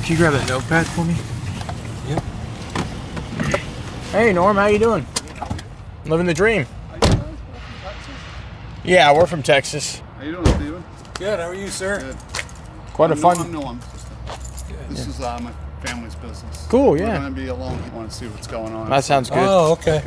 Can you grab that notepad for me? Yep. Hey Norm, how you doing? Living the dream. Are you guys from Texas? Yeah, we're from Texas. How you doing, Steven? Good. How are you, sir? Good. Quite a fun. I'm This is my family's business. Cool, We're yeah. going to be alone. You want to see what's going on. That sounds good. Oh, okay.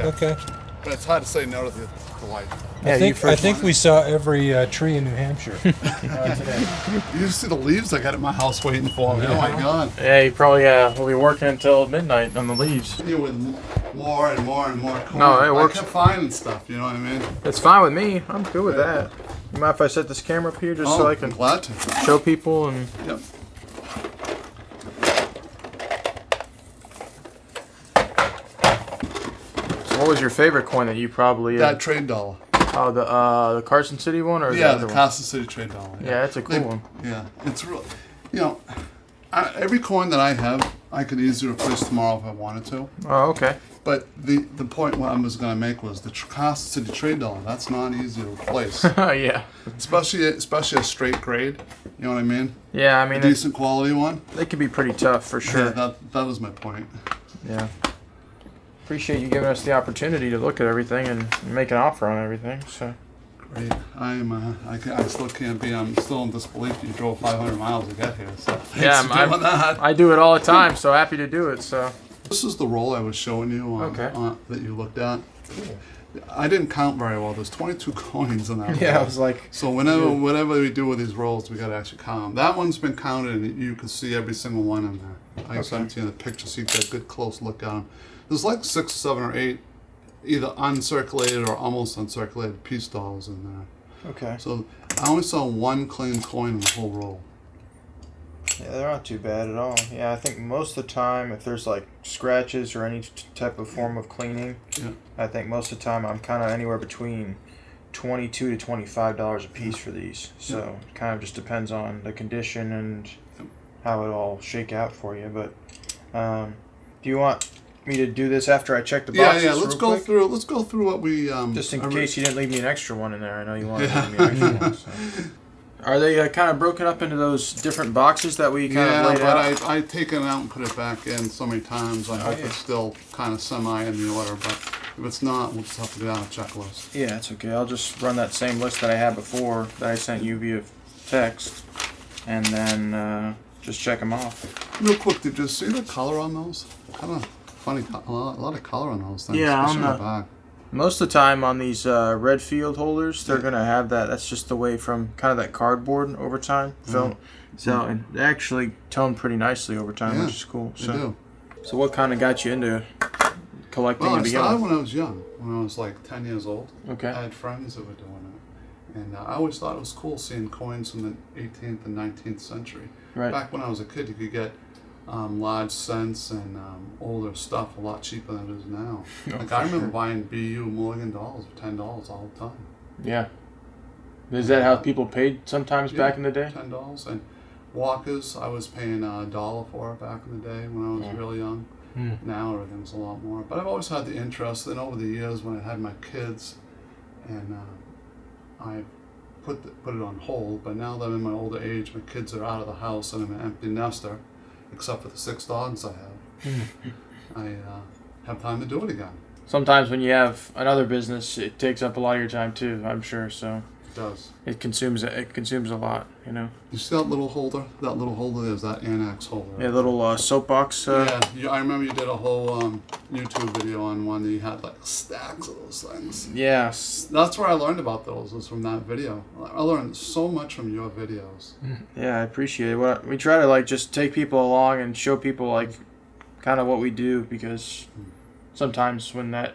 But it's hard to say no to the wife. Yeah, I think we saw every tree in New Hampshire today. You just see the leaves I got at my house waiting for me. Oh my God. Yeah, you probably will be working until midnight on the leaves. You with more and more and more coins. No, it works. I kept finding stuff, you know what I mean? It's fine with me. I'm good with that. You mind if I set this camera up here just so I can I'm glad to. show people and... Yep. So what was your favorite coin that you probably... That trade dollar. Oh, the Carson City one? Or Yeah, the the other Carson City trade dollar. Yeah, it's a cool one. Yeah, it's real. You know, every coin that I have, I could easily replace tomorrow if I wanted to. Oh, okay. But the point what I was going to make was the Carson City trade dollar. That's not easy to replace, Yeah. especially a straight grade. You know what I mean? Yeah, I A mean, decent quality one. they can be pretty tough for sure. Yeah, that was my point. Yeah. Appreciate you giving us the opportunity to look at everything and make an offer on everything. So. Great. I still can't be. I'm still in disbelief. You drove 500 miles to get here. So Yeah, thanks for doing that. I do it all the time. So happy to do it. So. This is the roll I was showing you Okay. that you looked at. I didn't count very well. There's 22 coins in that roll. Yeah, I was like. So whatever we do with these rolls, we gotta actually count them. That one's been counted, and you can see every single one in there. I can send it to you in the picture so you get a good close look at them. There's like 6, 7, or 8, either uncirculated or almost uncirculated piece dolls in there. Okay. So I only saw one clean coin in the whole roll. Yeah, they're not too bad at all. Yeah, I think most of the time, if there's like scratches or any type of form of cleaning, Yeah. I think most of the time I'm kind of anywhere between $22 to $25 a piece for these. So it kind of just depends on the condition and how it all shake out for you. But do you want me to do this after I check the boxes? Yeah. Let's go quick? through. Let's go through what we. Just in case you didn't leave me an extra one in there. I know you wanted to leave me an extra one. So. Are they kind of broken up into those different boxes that we kind of laid out? Yeah, but I take it out and put it back in so many times. I hope it's still kind of semi in the order, but if it's not, we'll just have to get on a checklist. Yeah, it's okay. I'll just run that same list that I had before that I sent you via text, and then just check them off. Real quick, did you see the color on those? Kind of funny, a lot of color on those things. Yeah, especially on the back. Most of the time on these red field holders, they're going to have that. That's just the way from kind of that cardboard over time. So and they actually tone pretty nicely over time, which is cool. They do. So what kind of got you into collecting Well, to I begin started with? when I was young. When I was like 10 years old. Okay. I had friends who were doing it. And I always thought it was cool seeing coins from the 18th and 19th century. Right. Back when I was a kid, you could get large cents and older stuff a lot cheaper than it is now. Like I remember buying BU Mulligan dolls for $10 all the time. Yeah. Is that how people paid sometimes back in the day? $10. And Walkers, I was paying $1 for back in the day when I was really young. Now everything's a lot more. But I've always had the interest. And over the years when I had my kids, and I put it on hold. But now that I'm in my older age, my kids are out of the house and I'm an empty nester, except for the 6 dogs I have. I have time to do it again. Sometimes when you have another business, it takes up a lot of your time too, I'm sure. So It does. it consumes a lot, you know. You see that little holder? That little holder is that annex holder. Yeah, little soapbox. I remember you did a whole YouTube video on one that you had like stacks of those things. Yeah. That's where I learned about those, was from that video. I learned so much from your videos. Yeah, I appreciate it. Well, we try to like just take people along and show people like kind of what we do, because sometimes when that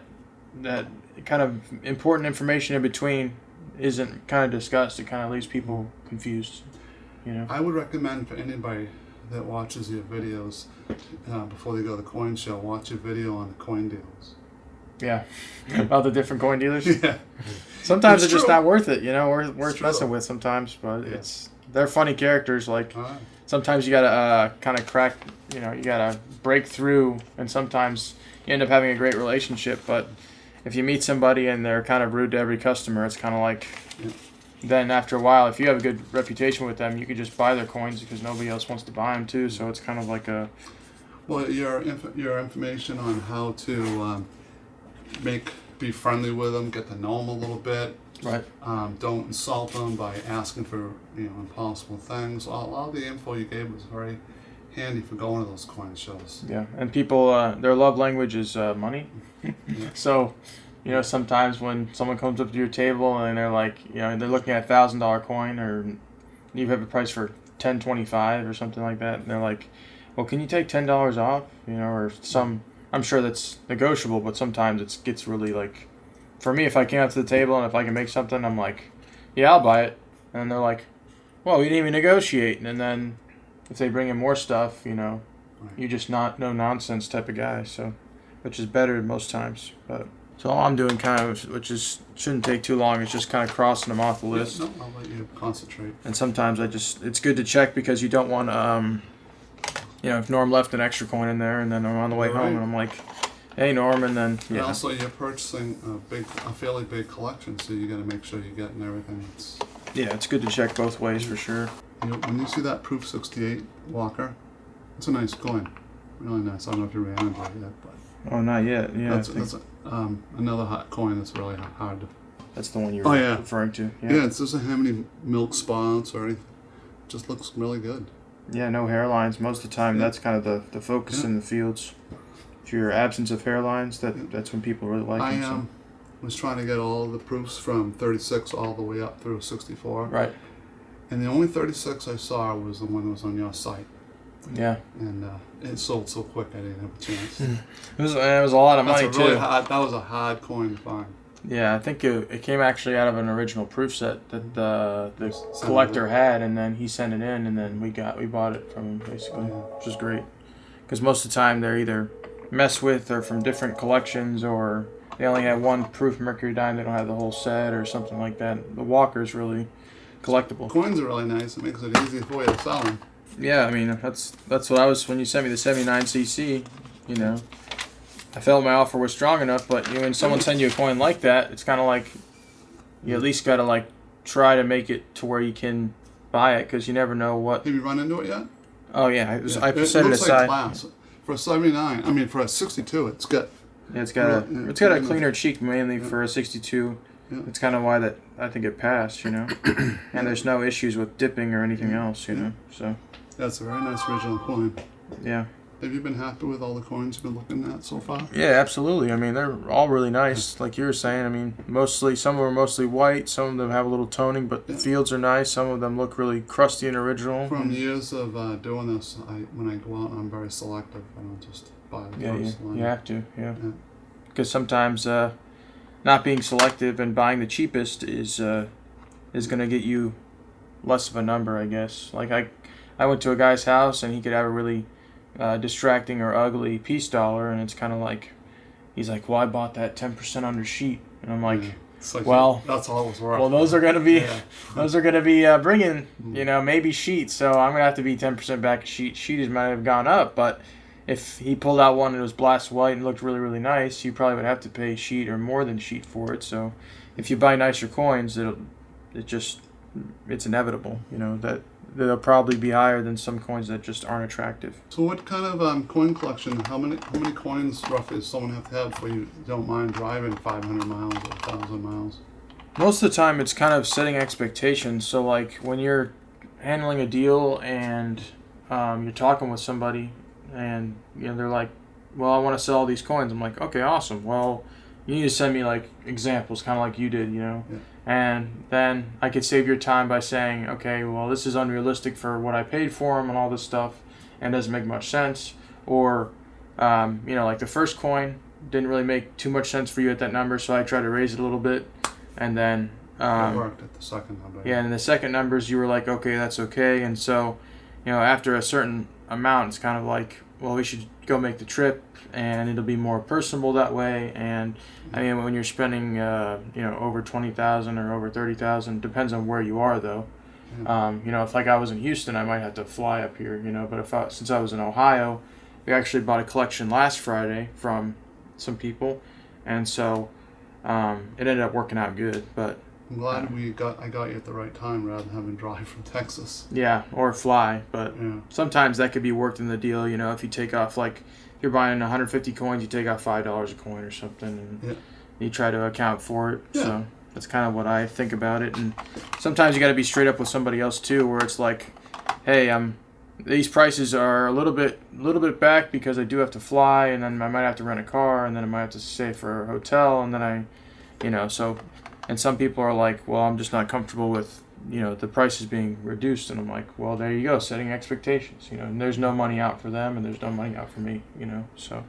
kind of important information in between isn't kind of discussed, it kind of leaves people confused, you know. I would recommend for anybody that watches your videos before they go to the coin show, watch your video on the coin deals. Yeah, about the different coin dealers. Yeah. Sometimes It's it's just true. not worth it, you know. Worth true. messing with sometimes, but they're funny characters. Like All right. sometimes you gotta kind of crack, you know, you gotta break through, and sometimes you end up having a great relationship. But if you meet somebody and they're kind of rude to every customer, it's kind of like then after a while, if you have a good reputation with them, you could just buy their coins because nobody else wants to buy them too. So it's kind of like a. Well, your information on how to be friendly with them, get to know them a little bit. Right. Don't insult them by asking for impossible things. All the info you gave was very handy for going to those coin shows. Yeah, and people, their love language is money. So, sometimes when someone comes up to your table and they're like, they're looking at $1,000 coin, or you have a price for $10.25 or something like that, and they're like, well, can you take $10 off? Or some. I'm sure that's negotiable, but sometimes it gets really like. For me, if I came up to the table and if I can make something, I'm like, yeah, I'll buy it. And they're like, well, we didn't even negotiate. And then if they bring in more stuff, Right. you're just not no nonsense type of guy. So, which is better most times. But so all I'm doing shouldn't take too long. Is just kind of crossing them off the list. No, I'll let you concentrate. And sometimes it's good to check because you don't want to, if Norm left an extra coin in there and then I'm on the way Right. home and I'm like, hey Norm, and then And also, you're purchasing a fairly big collection, so you got to make sure you're getting everything. It's good to check both ways for sure. When you see that Proof 68 Walker, it's a nice coin, really nice. I don't know if you ran into it yet, but Oh, not yet. Yeah, that's another hot coin that's really hard to. that's the one you were yeah. referring to. Yeah, it doesn't have any milk spots or anything. It just looks really good. Yeah, no hairlines. Most of the time, Yeah. that's kind of the focus in the fields. If you're absence of hairlines, that's when people really like I them. was trying to get all of the proofs from 36 all the way up through 64. Right. And the only 36 I saw was the one that was on your site. Yeah. And it sold so quick I didn't have a chance. It was a lot of money too. That was a hard coin to find. Yeah, I think it came actually out of an original proof set that the collector had, and then he sent it in, and then we bought it from him basically, which is great. Because most of the time they're either messed with or from different collections, or they only have one proof mercury dime, they don't have the whole set or something like that. The Walker's really collectible. Coins are really nice. It makes it easy for you to sell them. Yeah, I mean that's what I was when you sent me the 79cc. I felt my offer was strong enough, but when someone sends you a coin like that, it's kind of like you at least got to try to make it to where you can buy it, because you never know what. Have you run into it yet? Oh yeah, I set it looks aside. like glass. For a 79, I mean for a 62, it's good. Yeah, it's got a cleaner cheek mainly for a 62. Yeah. It's kind of why that I think it passed, and there's no issues with dipping or anything else, So That's a very nice original coin. yeah. Have you been happy with all the coins you've been looking at so far? Yeah, absolutely. I mean, they're all really nice, like you were saying. I mean, some of them are mostly white, some of them have a little toning, but the fields are nice. Some of them look really crusty and original. From years of doing this, when I go out, I'm very selective. I don't just buy the first line. You have to, because sometimes not being selective and buying the cheapest is going to get you less of a number, I guess. Like I went to a guy's house and he could have a really distracting or ugly peace dollar, and it's kind of like he's like, well, I bought that 10% under sheet, and I'm like, well, that's all it was worth. Well, those are gonna be bringing maybe sheet, so I'm gonna have to be 10% back a sheet. Sheet might have gone up, but if he pulled out one and it was blast white and looked really, really nice, you probably would have to pay sheet or more than sheet for it. So if you buy nicer coins, it's inevitable, that they'll probably be higher than some coins that just aren't attractive. So what kind of coin collection, how many coins roughly does someone have to have before you don't mind driving 500 miles or 1,000 miles? Most of the time it's kind of setting expectations. So like when you're handling a deal and you're talking with somebody and they're like, well, I want to sell all these coins. I'm like, okay, awesome. Well, you need to send me examples, kind of like you did, Yeah. And then I could save your time by saying, okay, well, this is unrealistic for what I paid for them and all this stuff, and doesn't make much sense. Or, like the first coin didn't really make too much sense for you at that number, so I tried to raise it a little bit, and then It worked at the second number. Yeah, and the second numbers you were like, okay, that's okay, and so, after a certain amount, it's kind of like, well, we should go make the trip, and it'll be more personable that way. And I mean, when you're spending, over 20,000 or over 30,000, depends on where you are, though. Yeah. If I was in Houston, I might have to fly up here, but since I was in Ohio, we actually bought a collection last Friday from some people, and so it ended up working out good. But I'm glad I got you at the right time rather than having to drive from Texas. Yeah, or fly, but Yeah. sometimes that could be worked in the deal. You know, if you take off like if you're buying 150 coins, you take off $5 a coin or something, and you try to account for it. Yeah. So that's kind of what I think about it. And sometimes you got to be straight up with somebody else too, where it's like, hey, these prices are a little bit back because I do have to fly, and then I might have to rent a car, and then I might have to stay for a hotel, and then so. And some people are like, well, I'm just not comfortable with, the prices being reduced. And I'm like, well, there you go, setting expectations, and there's no money out for them and there's no money out for me, So,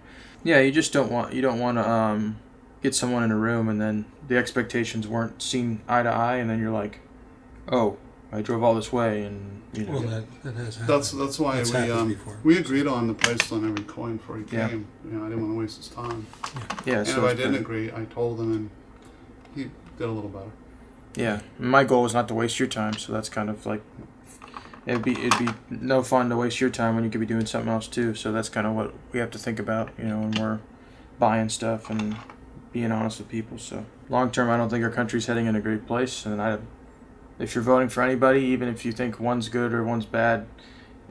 yeah, you don't want to get someone in a room and then the expectations weren't seen eye to eye. And then you're like, oh, I drove all this way. And, Well, that has happened. That's why we agreed on the price on every coin before he came. I didn't want to waste his time. Yeah. And so if I didn't agree, I told him, and he did a little better. Yeah, my goal is not to waste your time, so that's kind of like it'd be no fun to waste your time when you could be doing something else too. So that's kind of what we have to think about, when we're buying stuff and being honest with people. So long term, I don't think our country's heading in a great place. And if you're voting for anybody, even if you think one's good or one's bad,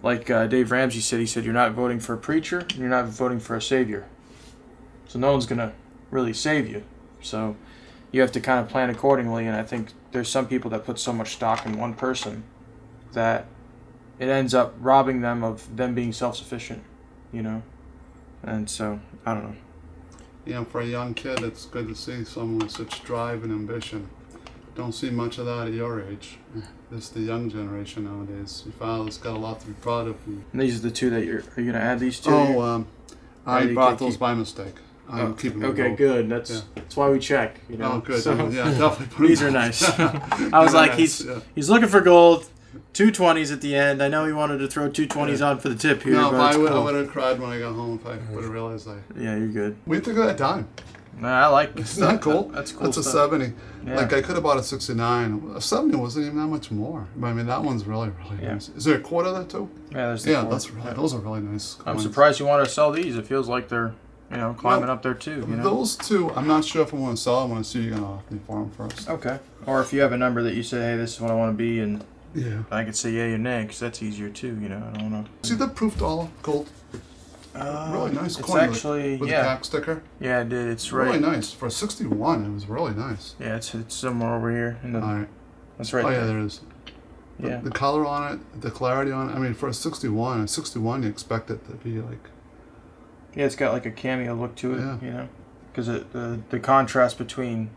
like Dave Ramsey said, he said you're not voting for a preacher, and you're not voting for a savior. So no one's gonna really save you. So you have to kind of plan accordingly, and I think there's some people that put so much stock in one person that it ends up robbing them of them being self-sufficient, and so I don't know. For a young kid, it's good to see someone with such drive and ambition. Don't see much of that at your age. It's the young generation nowadays. Your father's got a lot to be proud of. And these are the two that are you gonna add these two? I brought those by mistake. I'm keeping them. Okay, good. That's why we check. Oh, good. So, yeah, definitely. Put these are nice. I was like, nice. he's looking for gold. 220s at the end. I know he wanted to throw 220s on for the tip here. No, but I would have cried when I got home if I would have realized I. Yeah, you're good. We took that dime. I like. Isn't that cool? That's cool. That's stuff. a 70. Yeah. Like I could have bought a 69. A 70 wasn't even that much more. I mean, that one's really nice. Is there a quarter there too? Yeah, there's the quarter. That's really. Those are really nice coins. I'm surprised you want to sell these. It feels like they're. Climbing up there too. Those two, I'm not sure if I want to sell them. I want to see you going to offer me for them first. Okay. Or if you have a number that you say, hey, this is what I want to be, and I could say yay or nay, because that's easier too. I don't know. See the proof dollar gold? Really nice coin. It's actually with the tax sticker. Yeah, it did. It's really nice for 61. It was really nice. Yeah, it's somewhere over here. All right. That's right. Oh there. yeah, there is. Yeah. The color on it, the clarity on it. I mean, for a 61, you expect it to be like. Yeah, it's got like a cameo look to it, because the contrast between.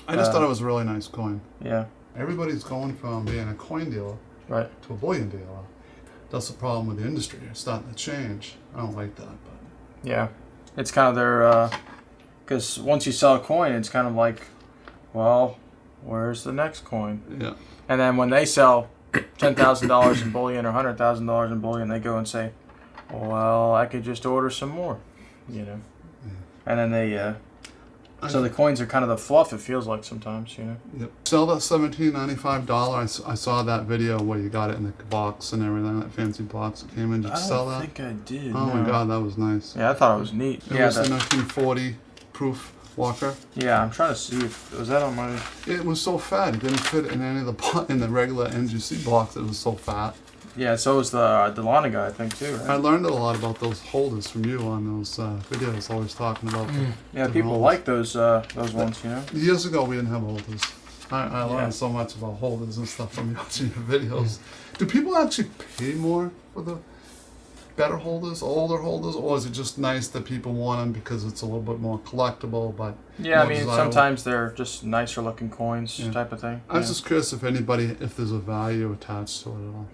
I just thought it was a really nice coin. Yeah. Everybody's going from being a coin dealer to a bullion dealer. That's the problem with the industry. It's starting to change. I don't like that, but. Yeah, it's kind of their, because once you sell a coin, it's kind of like, well, where's the next coin? Yeah. And then when they sell $10,000 in bullion or $100,000 in bullion, they go and say, well, I could just order some more, And then they, so the coins are kind of the fluff, it feels like sometimes, Yep. Sell that $17.95. I saw that video where you got it in the box and everything, that fancy box that came in. Did you sell that? I think I did. Oh my God, that was nice. Yeah, I thought it was neat. It was a 1940 proof Walker. Yeah, I'm trying to see if was that on my. It was so fat. It didn't fit in any of the regular NGC box. It was so fat. Yeah, so was the Delana guy, I think, too, right? I learned a lot about those holders from you on those videos, always talking about yeah, people holders. Like those ones, Years ago, we didn't have holders. I learned so much about holders and stuff from watching your videos. Do people actually pay more for the better holders, older holders, or is it just nice that people want them because it's a little bit more collectible, but yeah, I mean, sometimes they're just nicer looking coins type of thing. I was just curious if there's a value attached to it at all.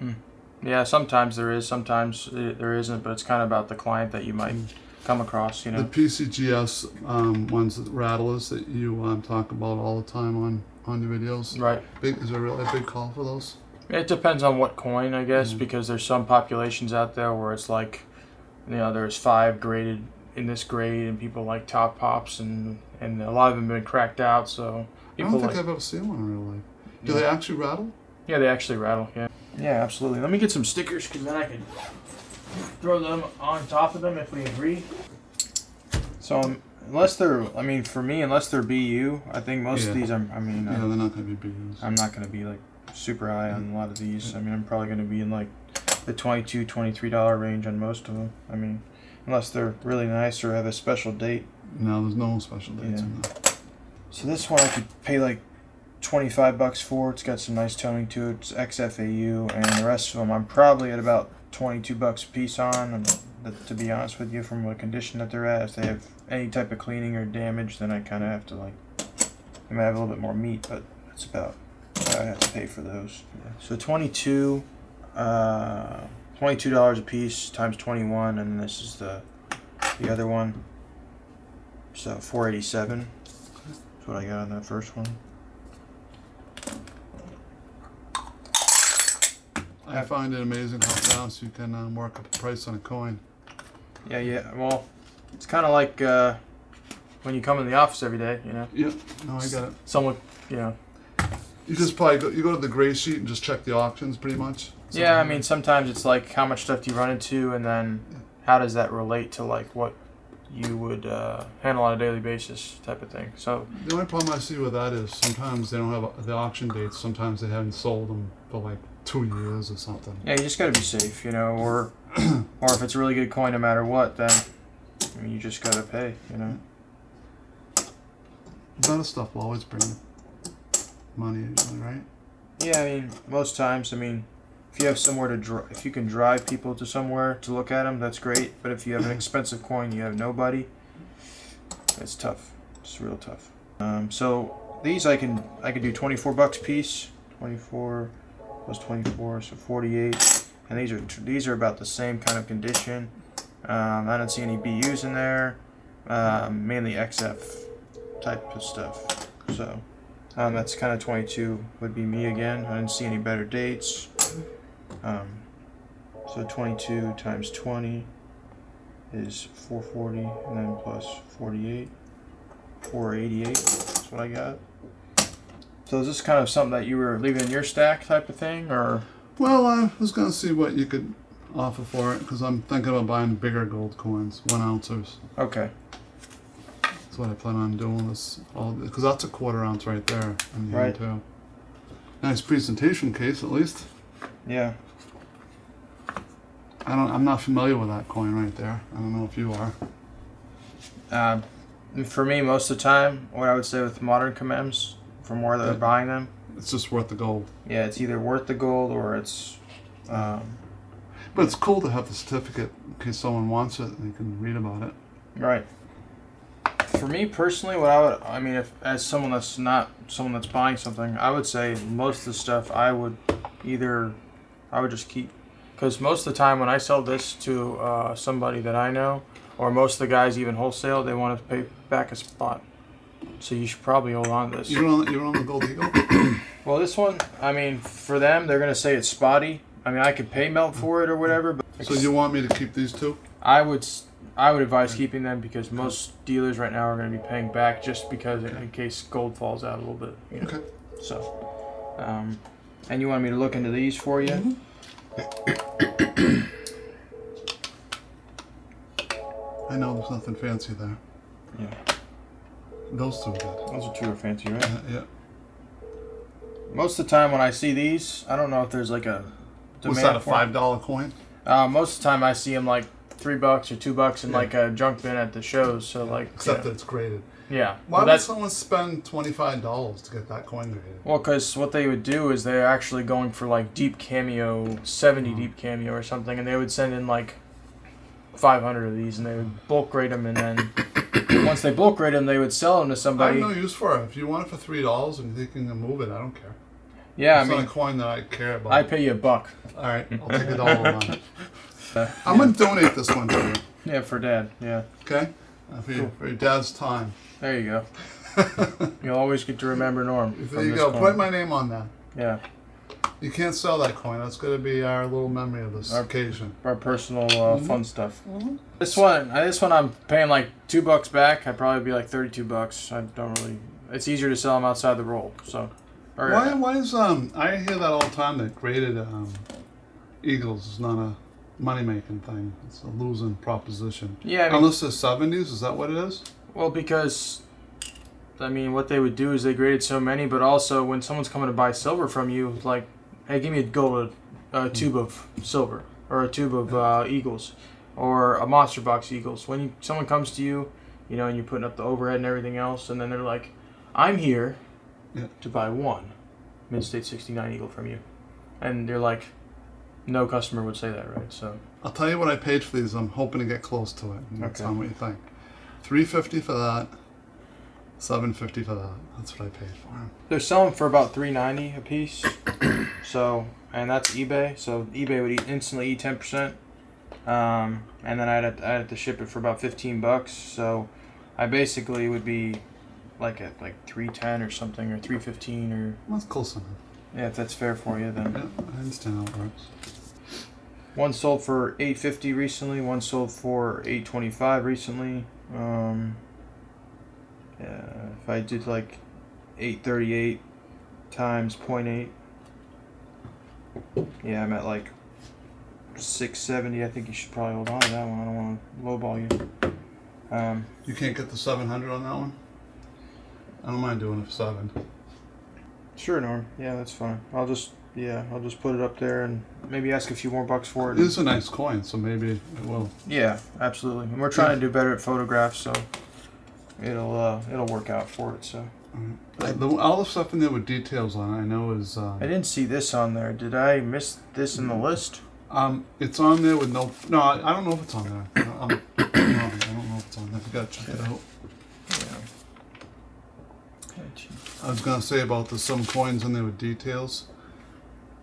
Yeah, sometimes there is, sometimes there isn't, but it's kind of about the client that you might come across, The PCGS ones, rattlers that you talk about all the time on your videos. Right. Is there really a big call for those? It depends on what coin, I guess, because there's some populations out there where it's like, there's 5 graded in this grade, and people like top pops, and a lot of them have been cracked out, so people I don't think I've ever seen one in real life. Do they actually rattle? Yeah, they actually rattle, yeah. Yeah, absolutely. Let me get some stickers, because then I can throw them on top of them if we agree. So unless they're, I mean, for me, unless they're BU, I think most of these, yeah, they're not going to be BUs. I'm not going to be like super high on a lot of these. I mean, I'm probably going to be in like the $22, $23 range on most of them. I mean, unless they're really nice or have a special date. No, there's no special dates in that. So this one I could pay like $25 for. It's got some nice toning to it. It's XFAU, and the rest of them I'm probably at about $22 a piece on. And to be honest with you, from what condition that they're at, if they have any type of cleaning or damage, then I kind of have to like, I might have a little bit more meat, but that's about what I have to pay for those. Yeah. So $22 a piece times 21, and this is the other one. So $487. That's what I got on that first one. I find it amazing how fast you can work up a price on a coin. Yeah. Well, it's kind of like when you come in the office every day, you know. Yep. No, I got it. Someone, you know. You just probably go to the gray sheet and just check the auctions, pretty much. Yeah, I mean, sometimes it's like how much stuff do you run into, and then how does that relate to like what you would handle on a daily basis, type of thing. So the only problem I see with that is sometimes they don't have the auction dates. Sometimes they haven't sold them for like 2 years or something. yeah, you just got to be safe, you know, or if it's a really good coin, no matter what, then I mean, you just got to pay, you know. Better stuff will always bring money, right? Yeah, I mean, most times, I mean, if you have somewhere to if you can drive people to somewhere to look at them, that's great. But if you have an expensive coin, you have nobody. It's tough. It's real tough. So these I can do $24 a piece. 24 plus 24, so 48. And these are about the same kind of condition. I don't see any BUs in there. Mainly XF type of stuff. So that's kind of 22 would be me again. I didn't see any better dates. So 22 times 20 is 440, and then plus 48, 488. That's what I got. So is this kind of something that you were leaving in your stack type of thing, or? Well, I was going to see what you could offer for it, because I'm thinking about buying bigger gold coins, 1 ounces. Okay. That's what I plan on doing, because that's a 1/4 ounce right there. In the Right. end too. Nice presentation case, at least. Yeah. I'm not familiar with that coin right there. I don't know if you are. For me, most of the time, what I would say with modern commems, from where they're buying them, It's just worth the gold. yeah, it's either worth the gold or it's. But it's cool to have the certificate in case someone wants it and they can read about it. Right. For me personally, I mean, if as someone that's not someone that's buying something, I would say most of the stuff I would just keep, because most of the time when I sell this to somebody that I know, or most of the guys even wholesale, they want to pay back a spot. So you should probably hold on to this. You're on the Gold Eagle? Well, this one, I mean, for them, they're gonna say it's spotty. I mean, I could pay melt for it or whatever, but So you want me to keep these two? I would advise keeping them, because most dealers right now are going to be paying back just because in case gold falls out a little bit. You know? Okay. So, and you want me to look into these for you? Mm-hmm. I know there's nothing fancy there. Yeah. Those two are good. Those are 2 are fancy, right? Yeah. Most of the time when I see these, I don't know if there's like a What's demand that, a for 'em. $5 coin? Most of the time I see them like $3 or $2 in like a junk bin at the shows. So like, Except that it's graded. yeah. Why Well, would someone spend $25 to get that coin graded? Well, because what they would do is they're actually going for like deep cameo, 70 deep cameo or something, and they would send in like 500 of these, and they would bulk grade them, and then once they bulk grade them, they would sell them to I somebody. have no use for it. If you want it for $3 and you can move it, I don't care. Yeah, It's I not mean, a coin that I care about. I pay you $1. All right, I'll take $1 on it. I'm going to donate this one to you. Yeah, for Dad. Yeah, Okay? For your dad's time. there you go. You'll always get to remember Norm. There from you this go. coin. Put my name on that. Yeah, You can't sell that coin. That's going to be our little memory of this Our- occasion. our personal fun stuff. This one I'm paying like $2 back. I'd probably be like $32. I don't really. It's easier to sell them outside the roll. So. Or, Why is I hear that all the time that graded Eagles is not a money making thing. It's a losing proposition. Yeah, I mean, Unless they're 70s, is that what it is? Well, because I mean, what they would do is they graded so many, but also when someone's coming to buy silver from you, like, hey, give me a tube of silver or a tube of Eagles or a monster box Eagles. When someone comes to you, you know, and you're putting up the overhead and everything else, and then they're like, I'm here to buy one Mid-State 69 Eagle from you. And you're like, no customer would say that, right? So I'll tell you what I paid for these. I'm hoping to get close to it. And tell me what you think. $350 for that. $750 for that. That's what I paid for them. they're selling for about $390 a piece. So, and that's eBay. So eBay would instantly eat 10%. And then I'd have to ship it for about $15. So I basically would be like at like $310 or something, or $315, or That's close enough. yeah, if that's fair for you, then. Yeah, I understand how it works. One sold for $850 recently. One sold for $825 recently. If I did like $838 times 0.8, yeah, I'm at like $670. I think you should probably hold on to that one. I don't want to lowball you. You can't get the 700 on that one? I don't mind doing it for 7. Sure, Norm. Yeah, that's fine. I'll just put it up there and maybe ask a few more bucks for it. It is a nice coin, so maybe it will. Yeah, absolutely. And we're trying to do better at photographs, so it'll work out for it. So. All the stuff in there with details on it, I know is. I didn't see this on there. Did I miss this in the list? It's on there with no. No, I don't know if it's on there. I don't know if it's on there. I gotta check it out. Yeah. I was gonna say about there's some coins in there with details.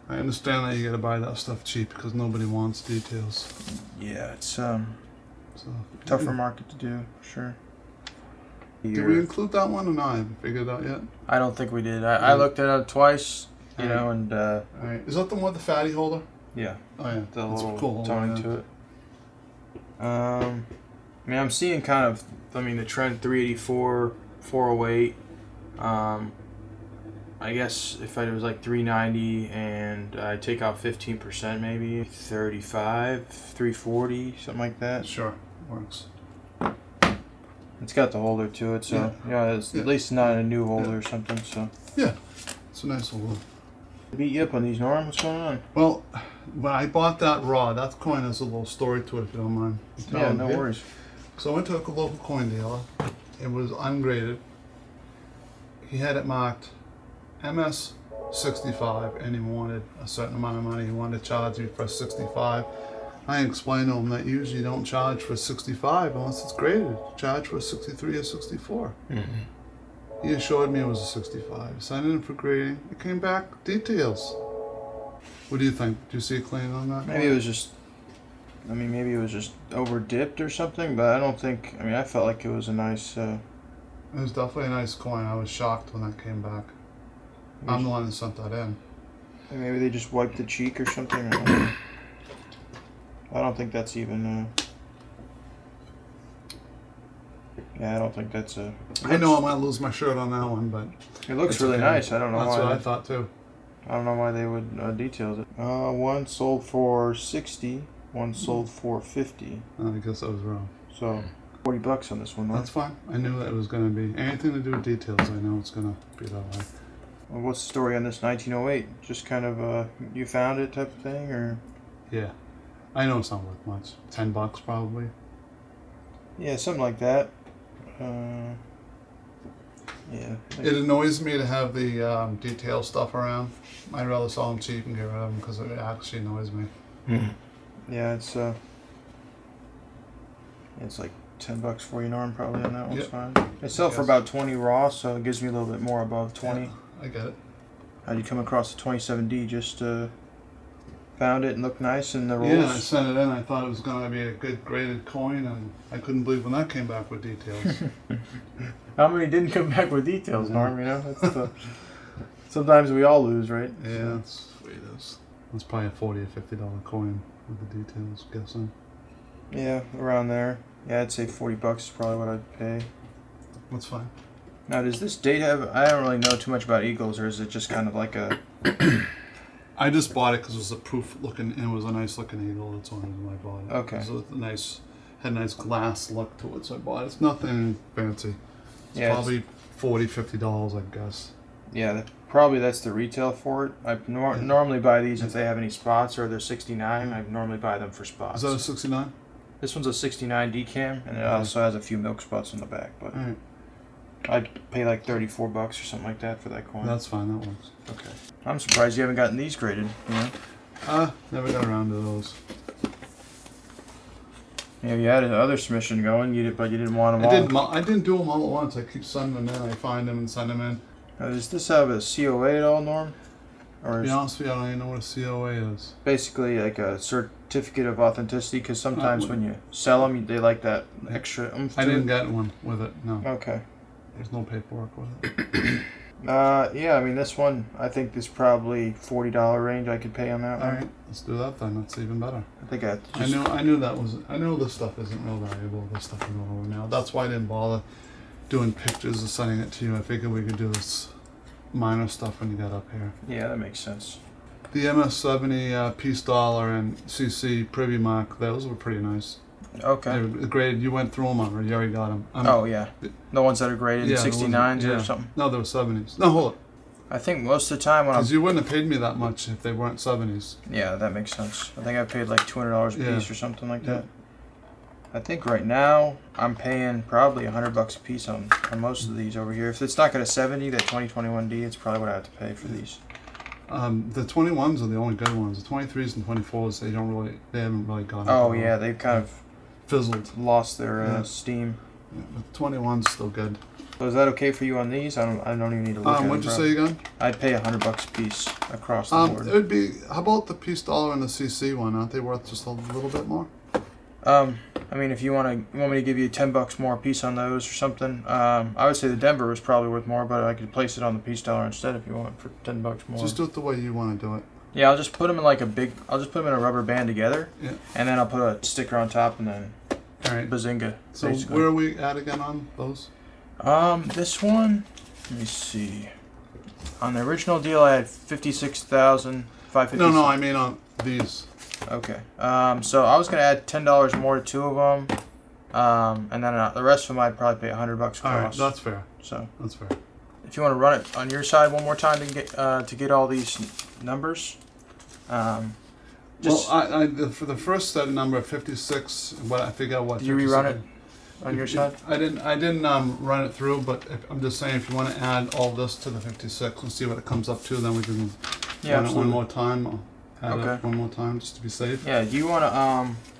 I understand that you gotta buy that stuff cheap because nobody wants details. Yeah, it's So tougher market to do, sure. Did we include that one or not? I haven't figured it out yet. I don't think we did. I looked at it twice, you know, and all right. Is that the one with the fatty holder? yeah, Oh yeah, the that's little cool. toning to it. I mean, I'm seeing kind of, the trend 384, 408. I guess if it was like 390 and I take out 15%, maybe 35, 340, something like that. Sure, works. It's got the holder to it, so it's at least not a new holder or something. So yeah, it's a nice little. Beat you up on these, Norm. What's going on? Well, when I bought that raw, that coin has a little story to it, if you don't mind. Yeah, no worries. So I went to a local coin dealer. It was ungraded. He had it marked MS 65, and he wanted a certain amount of money. He wanted to charge me for 65. I explained to him that usually you don't charge for 65 unless it's graded. You charge for 63 or 64. Mm-hmm. He assured me it was a 65. Signed in for grading. It came back details. What do you think? Do you see a claim on that? Maybe it was just over dipped or something, but I don't think. I mean, I felt like it was a nice. It was definitely a nice coin. I was shocked when that came back. I'm the one that sent that in. Maybe they just wiped the cheek or something. I don't think that's even. Yeah, I don't think that's a. I know I might lose my shirt on that one, but it looks really nice. I don't know why. That's what I thought too. I don't know why they would detail it. One sold for 60. One sold for 50. I guess I was wrong. So $40 on this one. Right? That's fine. I knew that it was going to be anything to do with details. I know it's going to be that way. Well, what's the story on this 1908? Just kind of you found it type of thing, or? Yeah, I know it's not worth much. $10 probably. Yeah, something like that. Yeah. It annoys me to have the detail stuff around. I'd rather sell them cheap and get rid of them because it actually annoys me. Yeah, it's like $10 for you, Norm, probably on that one's fine. They sell for about 20 raw, so it gives me a little bit more above 20. Yeah, I get it. How'd you come across the 27D? Just found it and looked nice in the rolls? Yeah, I sent it in. I thought it was going to be a good graded coin, and I couldn't believe when that came back with details. How many didn't come back with details, Norm? You know, that's sometimes we all lose, right? Yeah, that's the way it is. It's probably a $40 or $50 coin with the details, guessing. Yeah, around there. Yeah, I'd say $40 is probably what I'd pay. That's fine. Now, does this date have? I don't really know too much about Eagles, or is it just kind of like a? I just bought it because it was a proof looking, and it was a nice looking eagle. That's the only reason I bought it. Okay. It was a nice. had a nice glass look to it, so I bought it. It's nothing fancy. It's Yeah, probably $40-$50, I guess. Yeah, probably that's the retail for it. I normally buy these if they have any spots or they're 69. I normally buy them for spots. Is that a 69? This one's a 69 decam, and it also has a few milk spots on the back. But All right. I'd pay like $34 or something like that for that coin. That's fine. That works. Okay. I'm surprised you haven't gotten these graded. You know? Never got around to those. Yeah, you had another submission going, but you didn't want them all. I didn't do them all at once. I keep sending them in. I find them and send them in. Now, does this have a COA at all, Norm? Or To be honest with you, I don't even know what a COA is. basically like a certificate of authenticity? Because sometimes when you sell them, they like that extra oomph to I didn't it. get one with it. No. Okay. There's no paperwork with it. Yeah, I mean this one, I think there's probably $40 range I could pay on that All one. right, let's do that then. That's even better. I think I I knew this stuff isn't real valuable. This stuff I'm going over now. That's why I didn't bother doing pictures and sending it to you. I figured we could do this minor stuff when you got up here. Yeah, that makes sense. The MS70 Peace Dollar and CC Privy Mark, those were pretty nice. Okay. They were graded. You went through them already. You already got them. Oh yeah, the ones that are graded Yeah, 69s yeah. or something. No, they were 70s. No, hold it. I think most of the time when I'm Because you wouldn't have paid me that much if they weren't 70s. yeah, that makes sense. I think I paid like $200 a Yeah. piece or something like Yeah. that. I think right now I'm paying probably $100 a piece on most of these over here. If it's not got a 70, that 2021D, it's probably what I have to pay for these. The 21s are the only good ones. The 23s and 24s, they haven't really gone. Oh yeah, they've kind of fizzled. lost their Yeah. steam. Yeah, the 21's still good. So is that okay for you on these? I don't even need to look at What'd them. you say again? I'd pay $100 a piece across the board. It would be. How about the Peace Dollar and the CC one? Aren't they worth just a little bit more? I mean, if you want me to give you $10 more a piece on those or something, I would say the Denver was probably worth more, but I could place it on the Peace Dollar instead if you want for $10 more. Just do it the way you want to do it. Yeah, I'll just put them in I'll just put them in a rubber band together, Yeah. and then I'll put a sticker on top, and then All right. bazinga. So basically. where are we at again on those? This one, let me see. On the original deal, I had 56,550. No, I mean on these. Okay. So I was gonna add $10 more to two of them, and then the rest of them I'd probably pay $100 across. All right, that's fair. So That's fair. if you want to run it on your side one more time to get all these numbers, just For the first set number 56, what I figure out what. did you rerun it on your side? I didn't run it through, but I'm just saying if you want to add all this to the 56 and see what it comes up to, then we can Yeah, run it absolutely. one more time. I'll add Okay. it one more time just to be safe. Yeah. Do you want to?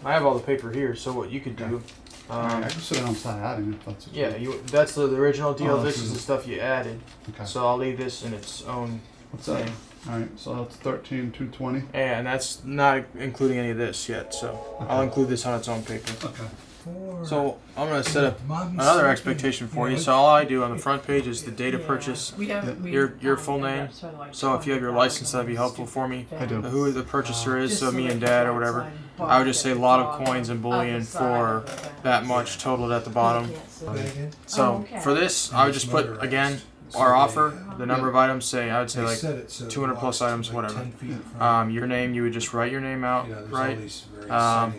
I have all the paper here, so what you could do. I can sit down and start adding it. That's Yeah, that's the original deal. Oh, This this is is- the stuff you added. Okay. So I'll leave this in its own What's that? thing. All right, so that's 13,220. And that's not including any of this yet, so I'll Okay. include this on its own paper. Okay. So I'm going to set up another expectation for you. So all I do on the front page is the date of purchase, your full name. So if you have your license, that'd be helpful for me. I do. Who the purchaser is, so me and Dad or whatever. I would just say lot of coins and bullion for that much totaled at the bottom. So for this, I would just put, again, our offer, the number of items, I would say like 200 plus items, whatever. Your name, you would just write your name out, right?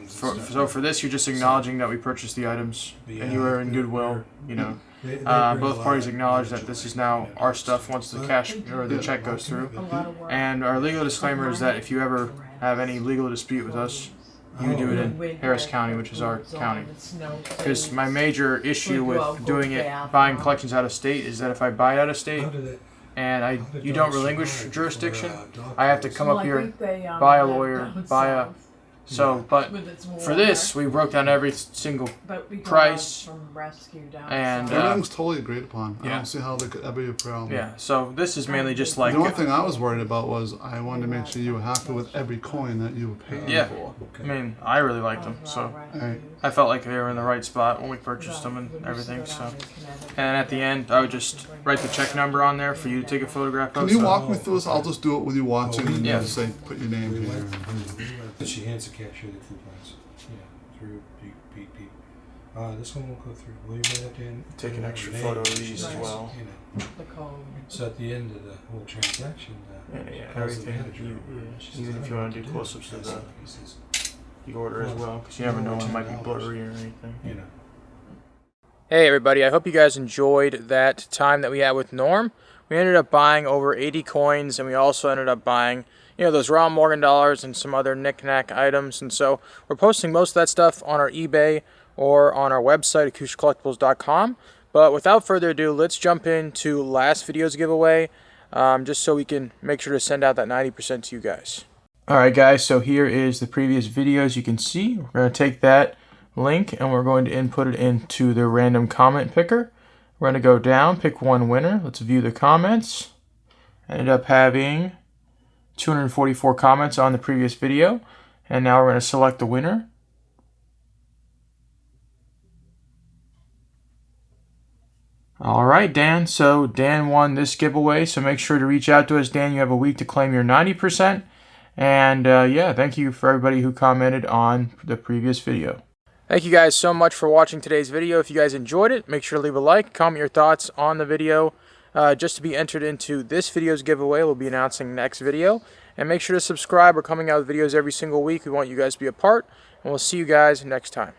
So for this, you're just acknowledging that we purchased the items and you are in goodwill, you know. Both parties acknowledge that this is now our stuff once the cash or the check goes through. And our legal disclaimer is that if you ever have any legal dispute with us, you do it in Harris County, which is our county. Because my major issue with buying collections out of state is that if I buy it out of state and you don't relinquish jurisdiction, I have to come up here, buy a lawyer, So, but for this, we broke down every single price, and Everything's totally agreed upon. I yeah. don't see how there could ever be a problem. yeah. So this is mainly just like The only thing I was worried about was I wanted to make sure you were happy with every coin that you were paying Yeah. for. I mean, I really liked them, so Alright. I felt like they were in the right spot when we purchased them and everything. So, and at the end, I would just write the check number on there for you to take a photograph Can of. you so- walk me through this? I'll just do it with you watching and Yeah. just say, put your name here. She hands the cashier the coupons. Yeah, through beep, beep, beep. This one will go through. Will you write that in? Take an extra Name, photo of these as nice, well. You know. So at the end of the whole transaction, Yeah, she calls the everything. manager. Even if you want to do close-ups of that. the order as well, because you never know when it might be blurry or anything. You know. Hey everybody, I hope you guys enjoyed that time that we had with Norm. We ended up buying over 80 coins, and we also ended up buying, you know, those Ron Morgan dollars and some other knick-knack items. And so we're posting most of that stuff on our eBay or on our website, acousticcollectibles.com. But without further ado, let's jump into last video's giveaway, just so we can make sure to send out that 90% to you guys. Alright guys, so here is the previous video. As you can see, we're going to take that link and we're going to input it into the random comment picker. We're going to go down, pick one winner. Let's view the comments. Ended up having 244 comments on the previous video, and now we're going to select the winner. Alright, Dan. So Dan won this giveaway, so make sure to reach out to us. Dan, you have a week to claim your 90%. And yeah, thank you for everybody who commented on the previous video. Thank you guys so much for watching today's video. If you guys enjoyed it, make sure to leave a like, comment your thoughts on the video. Just to be entered into this video's giveaway, we'll be announcing next video. And make sure to subscribe. We're coming out with videos every single week. We want you guys to be a part. And we'll see you guys next time.